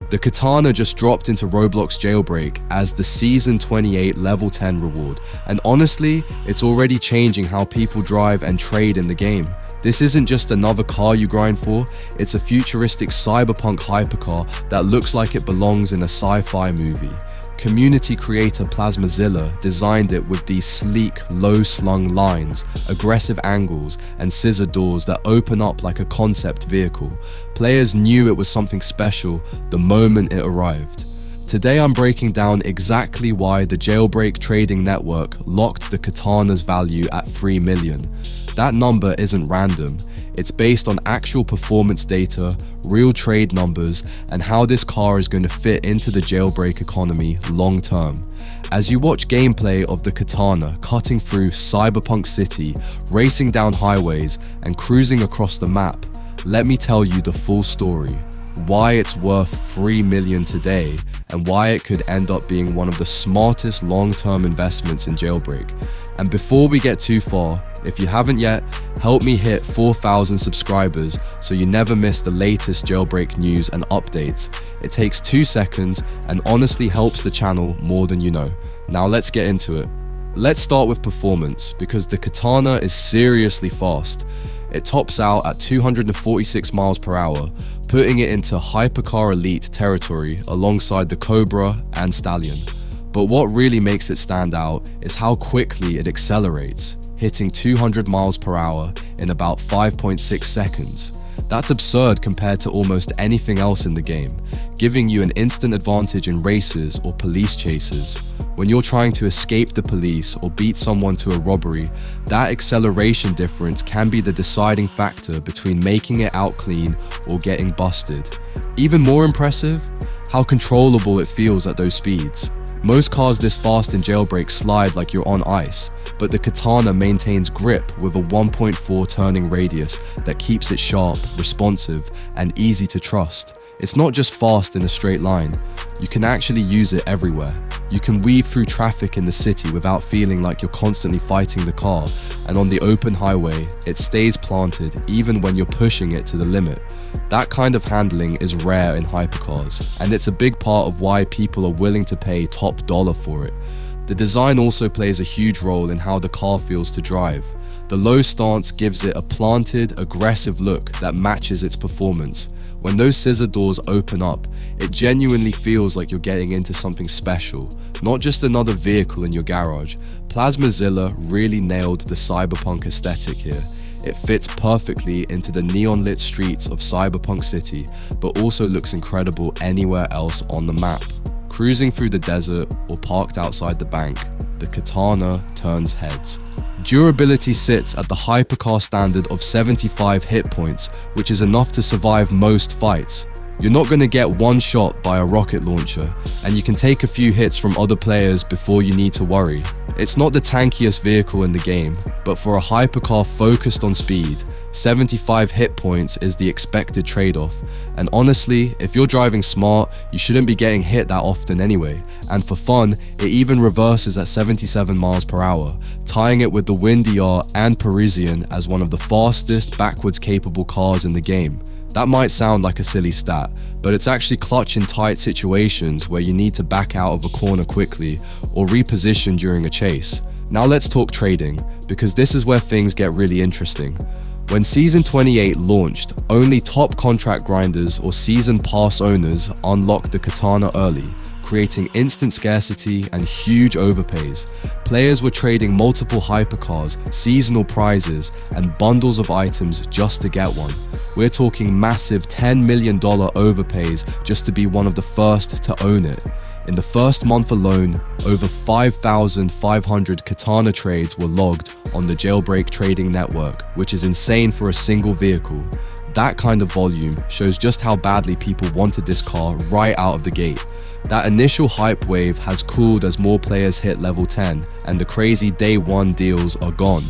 The Katana just dropped into Roblox Jailbreak as the Season 28 Level 10 reward, and honestly, it's already changing how people drive and trade in the game. This isn't just another car you grind for, it's a futuristic cyberpunk hypercar that looks like it belongs in a sci-fi movie. Community creator Plasmazilla designed it with these sleek, low-slung lines, aggressive angles, and scissor doors that open up like a concept vehicle. Players knew it was something special the moment it arrived. Today I'm breaking down exactly why the Jailbreak trading network locked the Katana's value at 3 million. That number isn't random. It's based on actual performance data, real trade numbers, and how this car is going to fit into the Jailbreak economy long term. As you watch gameplay of the Katana cutting through Cyberpunk City, racing down highways, and cruising across the map, let me tell you the full story. Why it's worth 3 million today, and why it could end up being one of the smartest long-term investments in Jailbreak. And before we get too far, if you haven't yet, help me hit 4,000 subscribers so you never miss the latest Jailbreak news and updates. It takes 2 seconds and honestly helps the channel more than you know. Now let's get into it. Let's start with performance, because the Katana is seriously fast. It tops out at 246 miles per hour, putting it into hypercar elite territory alongside the Cobra and Stallion. But what really makes it stand out is how quickly it accelerates, hitting 200 miles per hour in about 5.6 seconds. That's absurd compared to almost anything else in the game, giving you an instant advantage in races or police chases. When you're trying to escape the police or beat someone to a robbery, that acceleration difference can be the deciding factor between making it out clean or getting busted. Even more impressive, how controllable it feels at those speeds. Most cars this fast in Jailbreak slide like you're on ice, but the Katana maintains grip with a 1.4 turning radius that keeps it sharp, responsive, and easy to trust. It's not just fast in a straight line, you can actually use it everywhere. You can weave through traffic in the city without feeling like you're constantly fighting the car, and on the open highway, it stays planted even when you're pushing it to the limit. That kind of handling is rare in hypercars, and it's a big part of why people are willing to pay top dollar for it. The design also plays a huge role in how the car feels to drive. The low stance gives it a planted, aggressive look that matches its performance. When those scissor doors open up, it genuinely feels like you're getting into something special, not just another vehicle in your garage. Plasmazilla really nailed the cyberpunk aesthetic here. It fits perfectly into the neon-lit streets of Cyberpunk City, but also looks incredible anywhere else on the map. Cruising through the desert or parked outside the bank, the Katana turns heads. Durability sits at the hypercar standard of 75 hit points, which is enough to survive most fights. You're not going to get one shot by a rocket launcher, and you can take a few hits from other players before you need to worry. It's not the tankiest vehicle in the game, but for a hypercar focused on speed, 75 hit points is the expected trade-off. And honestly, if you're driving smart, you shouldn't be getting hit that often anyway. And for fun, it even reverses at 77 miles per hour, tying it with the Windy R and Parisian as one of the fastest backwards capable cars in the game. That might sound like a silly stat, but it's actually clutch in tight situations where you need to back out of a corner quickly or reposition during a chase. Now let's talk trading, because this is where things get really interesting. When Season 28 launched, only top contract grinders or Season Pass owners unlocked the Katana early, creating instant scarcity and huge overpays. Players were trading multiple hypercars, seasonal prizes, and bundles of items just to get one. We're talking massive $10 million overpays just to be one of the first to own it. In the first month alone, over 5,500 Katana trades were logged on the Jailbreak trading network, which is insane for a single vehicle. That kind of volume shows just how badly people wanted this car right out of the gate. That initial hype wave has cooled as more players hit level 10, and the crazy day one deals are gone.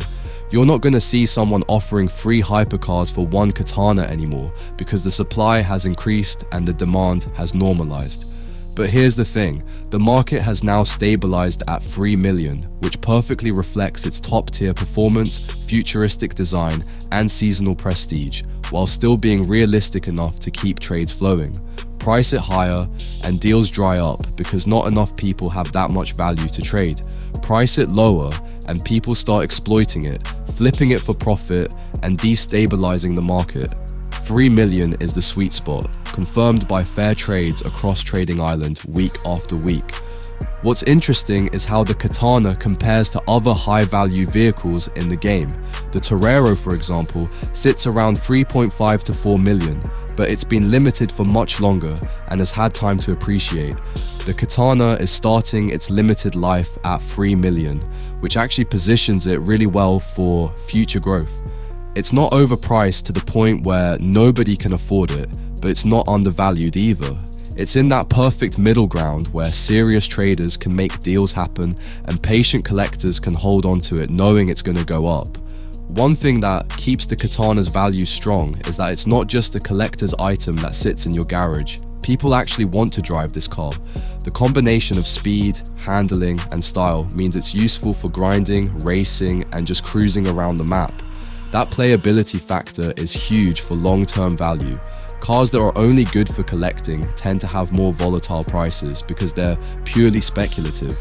You're not going to see someone offering free hypercars for one Katana anymore, because the supply has increased and the demand has normalized. But here's the thing, the market has now stabilized at 3 million, which perfectly reflects its top-tier performance, futuristic design, and seasonal prestige, while still being realistic enough to keep trades flowing. price it higher, and deals dry up because not enough people have that much value to trade. Price it lower, and people start exploiting it, flipping it for profit, and destabilizing the market. 3 million is the sweet spot, confirmed by fair trades across Trading Island week after week. What's interesting is how the Katana compares to other high-value vehicles in the game. The Torero, for example, sits around 3.5 to 4 million, but it's been limited for much longer and has had time to appreciate. The Katana is starting its limited life at 3 million, which actually positions it really well for future growth. It's not overpriced to the point where nobody can afford it, but it's not undervalued either. It's in that perfect middle ground where serious traders can make deals happen and patient collectors can hold on to it knowing it's going to go up. One thing that keeps the Katana's value strong is that it's not just a collector's item that sits in your garage. People actually want to drive this car. The combination of speed, handling, and style means it's useful for grinding, racing, and just cruising around the map. That playability factor is huge for long-term value. Cars that are only good for collecting tend to have more volatile prices because they're purely speculative.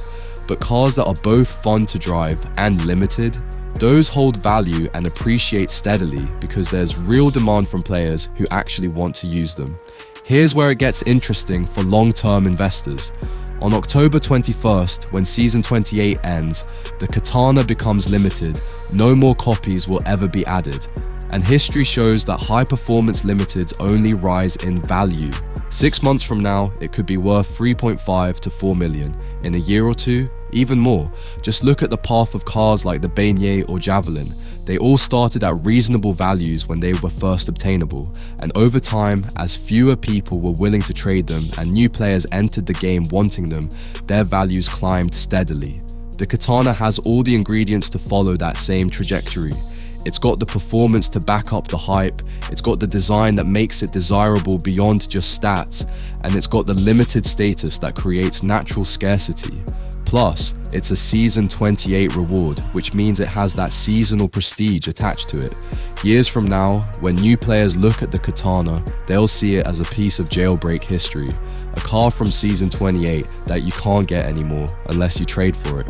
But cars that are both fun to drive and limited, those hold value and appreciate steadily because there's real demand from players who actually want to use them. Here's where it gets interesting for long-term investors. On October 21st, when Season 28 ends, the Katana becomes limited. No more copies will ever be added. And history shows that high-performance limiteds only rise in value. 6 months from now, it could be worth 3.5 to 4 million. In a year or two, even more. Just look at the path of cars like the Beignet or Javelin. They all started at reasonable values when they were first obtainable, and over time, as fewer people were willing to trade them and new players entered the game wanting them, their values climbed steadily. The Katana has all the ingredients to follow that same trajectory. It's got the performance to back up the hype, it's got the design that makes it desirable beyond just stats, and it's got the limited status that creates natural scarcity. Plus, it's a Season 28 reward, which means it has that seasonal prestige attached to it. Years from now, when new players look at the Katana, they'll see it as a piece of Jailbreak history, a car from Season 28 that you can't get anymore unless you trade for it.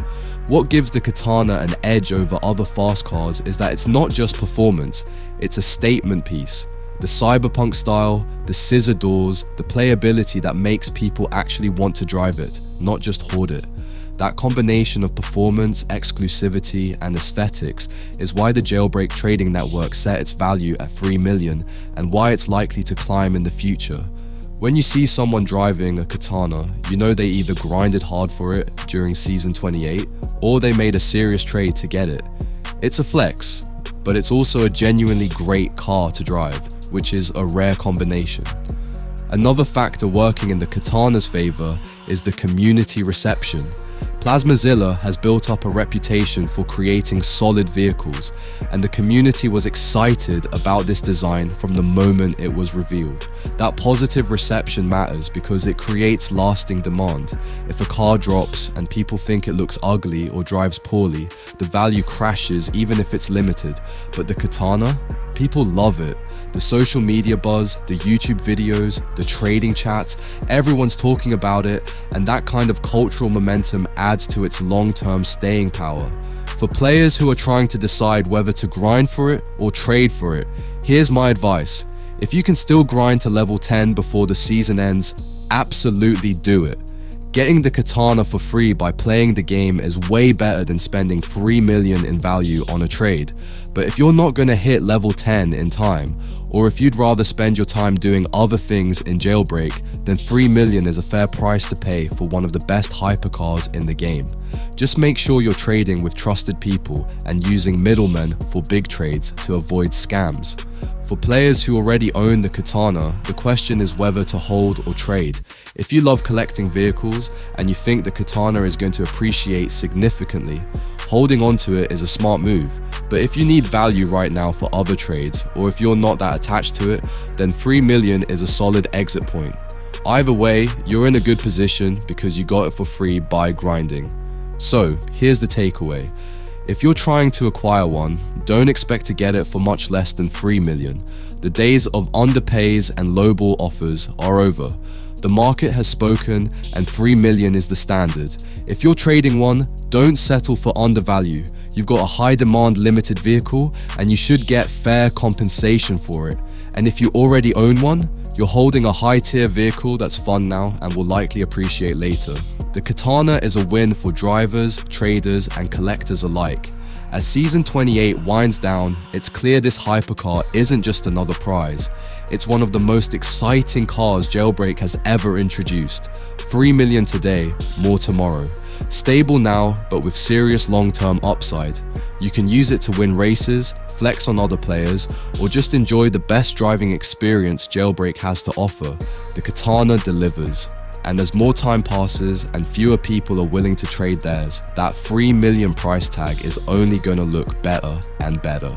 What gives the Katana an edge over other fast cars is that it's not just performance, it's a statement piece. The cyberpunk style, the scissor doors, the playability that makes people actually want to drive it, not just hoard it. That combination of performance, exclusivity, and aesthetics is why the Jailbreak trading network set its value at 3 million and why it's likely to climb in the future. When you see someone driving a Katana, you know they either grinded hard for it during Season 28 or they made a serious trade to get it. It's a flex, but it's also a genuinely great car to drive, which is a rare combination. Another factor working in the Katana's favor is the community reception. Plasmazilla has built up a reputation for creating solid vehicles, and the community was excited about this design from the moment it was revealed. That positive reception matters because it creates lasting demand. If a car drops and people think it looks ugly or drives poorly, the value crashes even if it's limited. But the Katana? People love it. The social media buzz, the YouTube videos, the trading chats, everyone's talking about it, and that kind of cultural momentum adds to its long-term staying power. For players who are trying to decide whether to grind for it or trade for it, here's my advice. If you can still grind to level 10 before the season ends, absolutely do it. Getting the Katana for free by playing the game is way better than spending 3 million in value on a trade. But if you're not going to hit level 10 in time, or if you'd rather spend your time doing other things in Jailbreak, then 3 million is a fair price to pay for one of the best hypercars in the game. Just make sure you're trading with trusted people and using middlemen for big trades to avoid scams. For players who already own the Katana, the question is whether to hold or trade. If you love collecting vehicles and you think the Katana is going to appreciate significantly, holding onto it is a smart move. But if you need value right now for other trades, or if you're not that attached to it, then 3 million is a solid exit point. Either way, you're in a good position because you got it for free by grinding. So, here's the takeaway. If you're trying to acquire one, don't expect to get it for much less than 3 million. The days of underpays and lowball offers are over. The market has spoken and 3 million is the standard. If you're trading one, don't settle for undervalue. You've got a high demand limited vehicle and you should get fair compensation for it. And if you already own one, you're holding a high tier vehicle that's fun now and will likely appreciate later. The Katana is a win for drivers, traders and collectors alike. As Season 28 winds down, it's clear this hypercar isn't just another prize. It's one of the most exciting cars Jailbreak has ever introduced. 3 million today, more tomorrow. Stable now, but with serious long-term upside. You can use it to win races, flex on other players, or just enjoy the best driving experience Jailbreak has to offer. The Katana delivers. And as more time passes and fewer people are willing to trade theirs, that 3 million price tag is only gonna look better and better.